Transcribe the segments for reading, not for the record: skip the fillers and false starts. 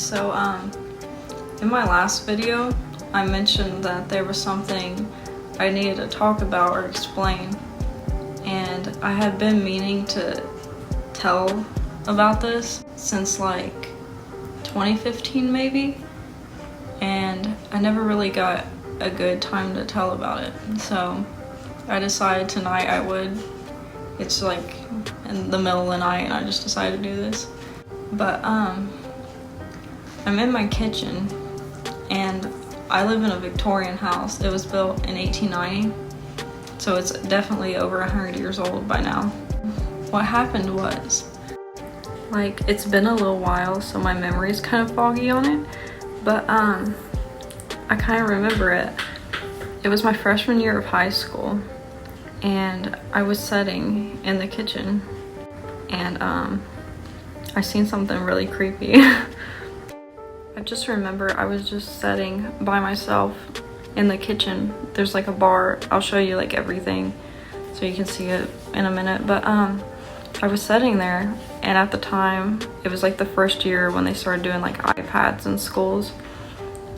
So in my last video, I mentioned that there was something I needed to talk about or explain, and I had been meaning to tell about this since like 2015 maybe, and I never really got a good time to tell about it. So I decided tonight I would. It's like in the middle of the night and I just decided to do this. But I'm in my kitchen and I live in a Victorian house. It was built in 1890, so it's definitely over 100 years old by now. What happened was, like, it's been a little while, so my memory's kind of foggy on it, but I kind of remember it. It was my freshman year of high school, and I was sitting in the kitchen, and I seen something really creepy. I just remember I was just sitting by myself in the kitchen. There's like a bar. I'll show you like everything so you can see it in a minute. But I was sitting there, and at the time it was like the first year when they started doing like iPads in schools,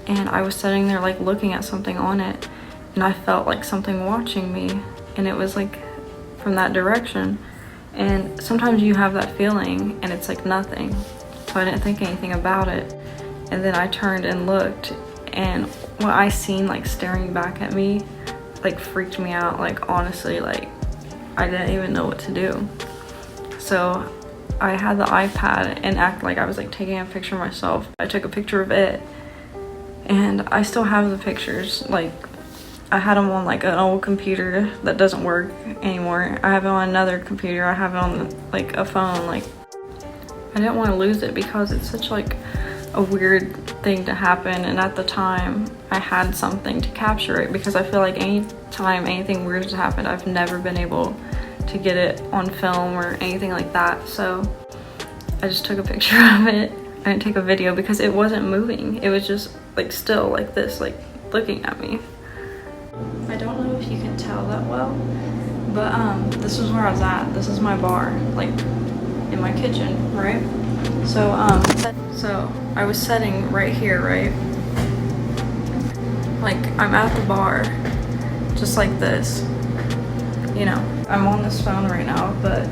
and I was sitting there like looking at something on it, and I felt like something watching me, and it was like from that direction. And sometimes you have that feeling and it's like nothing, so I didn't think anything about it. And then I turned and looked, and what I seen like staring back at me like freaked me out. Like, honestly, like I didn't even know what to do. So I had the iPad and acted like I was like taking a picture of myself. I took a picture of it, and I still have the pictures. Like, I had them on like an old computer that doesn't work anymore. I have it on another computer. I have it on like a phone. Like, I didn't want to lose it because it's such like a weird thing to happen, and at the time I had something to capture it, because I feel like anytime anything weird has happened, I've never been able to get it on film or anything like that. So I just took a picture of it. I didn't take a video because it wasn't moving. It was just like still like this, like looking at me. I don't know if you can tell that well, but this is where I was at. This is my bar, like in my kitchen, right? So I was sitting right here, right? Like, I'm at the bar, just like this, you know. I'm on this phone right now, but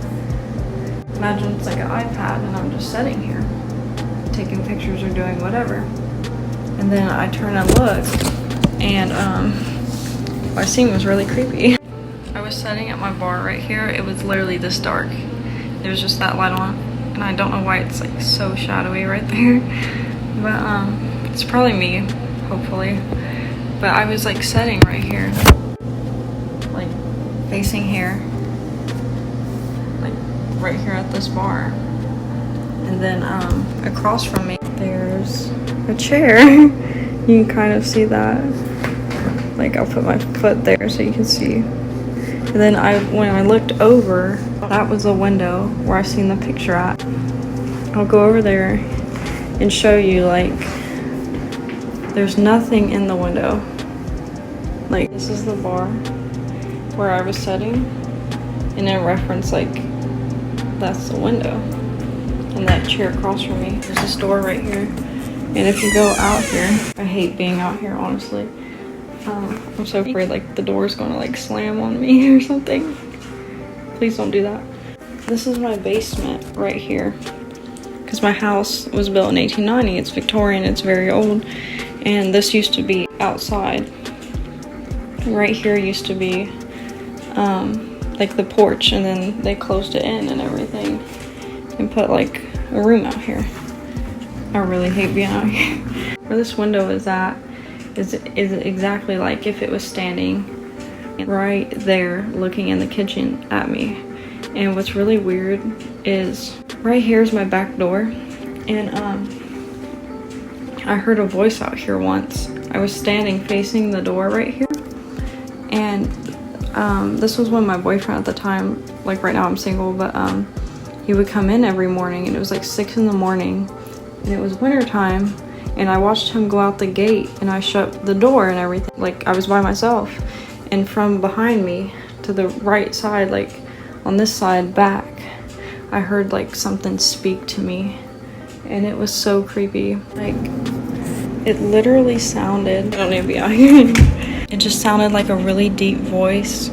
imagine it's like an iPad and I'm just sitting here, taking pictures or doing whatever. And then I turn and look, and what I seen was really creepy. I was sitting at my bar right here. It was literally this dark. There was just that light on, and I don't know why it's like so shadowy right there, but it's probably me, hopefully. But I was like sitting right here, like facing here, like right here at this bar, and then across from me there's a chair. You can kind of see that. Like, I'll put my foot there so you can see. And then when I looked over, that was a window where I seen the picture at. I'll go over there and show you, like, there's nothing in the window. Like, this is the bar where I was sitting, and in reference, like, that's the window. And that chair across from me. There's this door right here. And if you go out here, I hate being out here, honestly. I'm so afraid like the door's gonna like slam on me or something. Please don't do that. This is my basement right here, because my house was built in 1890. It's Victorian, it's very old, and this used to be outside. Right here used to be like the porch, and then they closed it in and everything and put like a room out here. I really hate being out here. Where this window is at is exactly like if it was standing right there looking in the kitchen at me. And what's really weird is right here is my back door, and I heard a voice out here once. I was standing facing the door right here, and this was when my boyfriend at the time, like right now I'm single, but he would come in every morning, and it was like 6 in the morning, and it was winter time. And I watched him go out the gate, and I shut the door and everything. Like, I was by myself. And from behind me to the right side, like on this side back, I heard like something speak to me. and it was so creepy. Like, it literally sounded, I don't need to be out here. It just sounded like a really deep voice.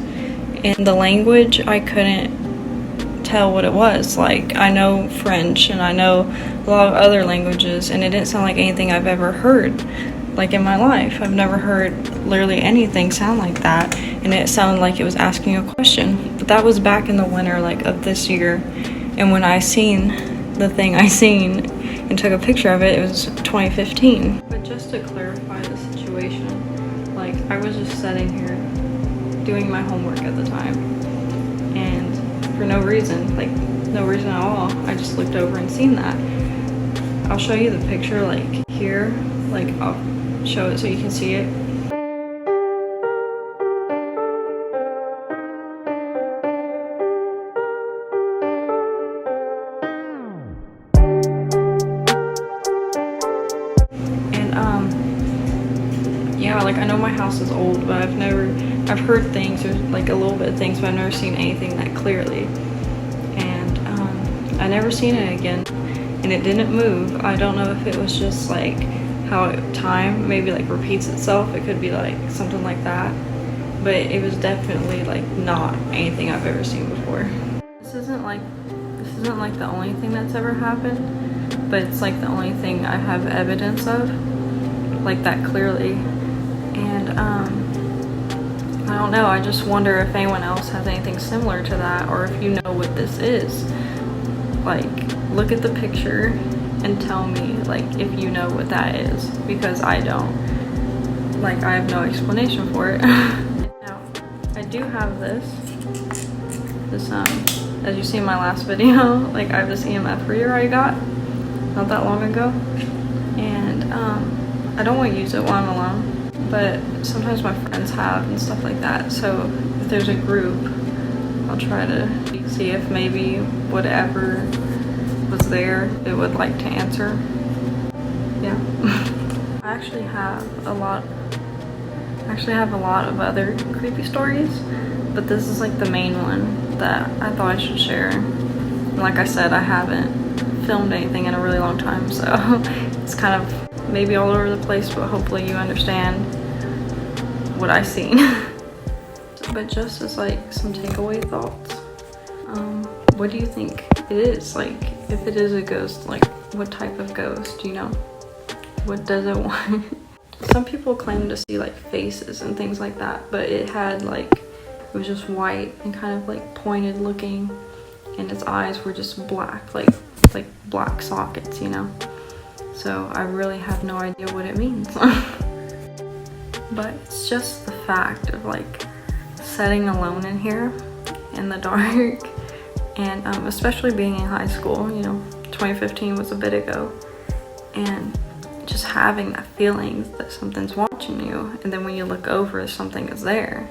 In the language, I couldn't tell what it was. Like, I know French and I know a lot of other languages, and it didn't sound like anything I've ever heard. Like, in my life, I've never heard literally anything sound like that, and it sounded like it was asking a question. But that was back in the winter, like, of this year, and when I seen the thing I seen and took a picture of it, it was 2015. But just to clarify the situation, like, I was just sitting here doing my homework at the time, and for no reason, like, no reason at all, I just looked over and seen that. I'll show you the picture, like, here, like, I'll show it so you can see it. And yeah, like, I know my house is old, but I've heard things, or like a little bit of things, but I've never seen anything that clearly. And I never seen it again, and it didn't move. I don't know if it was just like how time maybe like repeats itself. It could be like something like that, but it was definitely like not anything I've ever seen before. This isn't like the only thing that's ever happened, but it's like the only thing I have evidence of like that clearly. And I don't know, I just wonder if anyone else has anything similar to that, or if you know what this is. Like, look at the picture and tell me, like, if you know what that is, because I don't. Like, I have no explanation for it. Now, I do have this, as you see in my last video, like, I have this EMF reader I got not that long ago, and I don't want to use it while I'm alone, but sometimes my friends have and stuff like that, so if there's a group, I'll try to see if maybe whatever was there it would like to answer. Yeah. I actually have a lot of other creepy stories, but this is like the main one that I thought I should share. And like I said, I haven't filmed anything in a really long time, so it's kind of maybe all over the place, but hopefully you understand what I've seen. But just as like some takeaway thoughts, what do you think it is? Like, if it is a ghost, like, what type of ghost, you know? What does it want? Some people claim to see like faces and things like that, but it had like, it was just white and kind of like pointed looking, and its eyes were just black, like black sockets, you know? So I really have no idea what it means. But it's just the fact of like sitting alone in here in the dark, and especially being in high school, you know, 2015 was a bit ago, and just having that feeling that something's watching you, and then when you look over, something is there.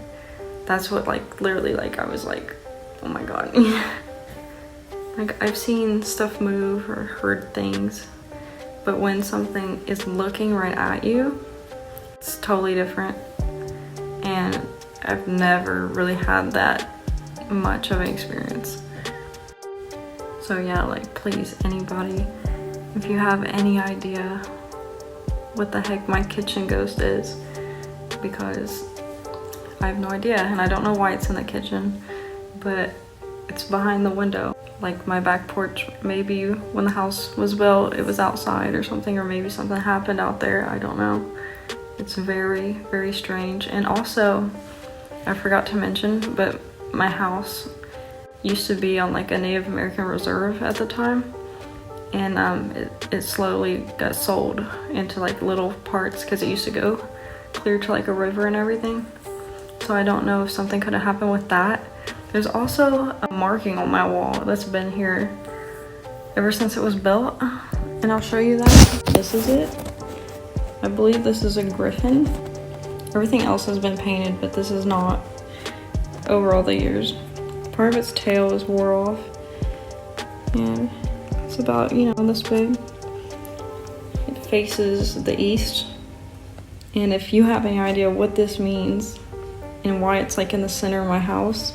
That's what, like, literally, like, I was like, oh my god. Like, I've seen stuff move or heard things, but when something is looking right at you, it's totally different. And I've never really had that much of an experience. So yeah, like, please, anybody, if you have any idea what the heck my kitchen ghost is, because I have no idea, and I don't know why it's in the kitchen, but it's behind the window. Like, my back porch, maybe when the house was built, it was outside or something, or maybe something happened out there, I don't know. It's very, very strange. And also, I forgot to mention, but my house used to be on like a Native American reserve at the time, and it slowly got sold into like little parts because it used to go clear to like a river and everything. So I don't know if something could have happened with that. There's also a marking on my wall that's been here ever since it was built, and I'll show you that. This is it. I believe this is a griffin. Everything else has been painted, but this is not, over all the years. Part of its tail is wore off, and it's about, you know, this big. It faces the east, and if you have any idea what this means and why it's like in the center of my house,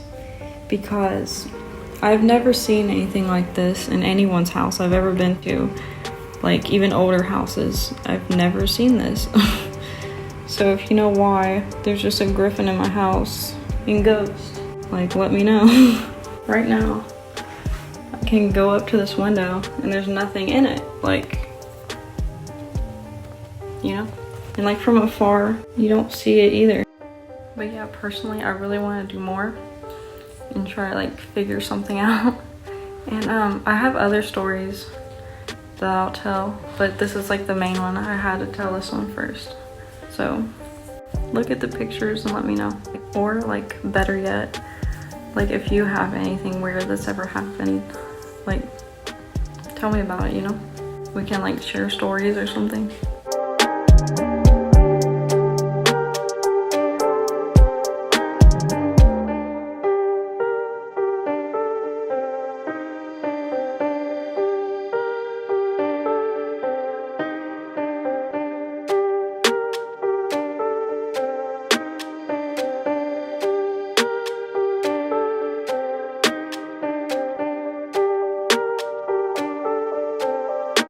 because I've never seen anything like this in anyone's house I've ever been to. Like even older houses, I've never seen this. So if you know why there's just a griffin in my house and ghost, like let me know. Right now, I can go up to this window and there's nothing in it, like, you know? And like from afar, you don't see it either. But yeah, personally, I really want to do more and try to like figure something out. And I have other stories that I'll tell, but this is like the main one. I had to tell this one first. So look at the pictures and let me know. Or like better yet, like if you have anything weird that's ever happened, like tell me about it, you know? We can like share stories or something.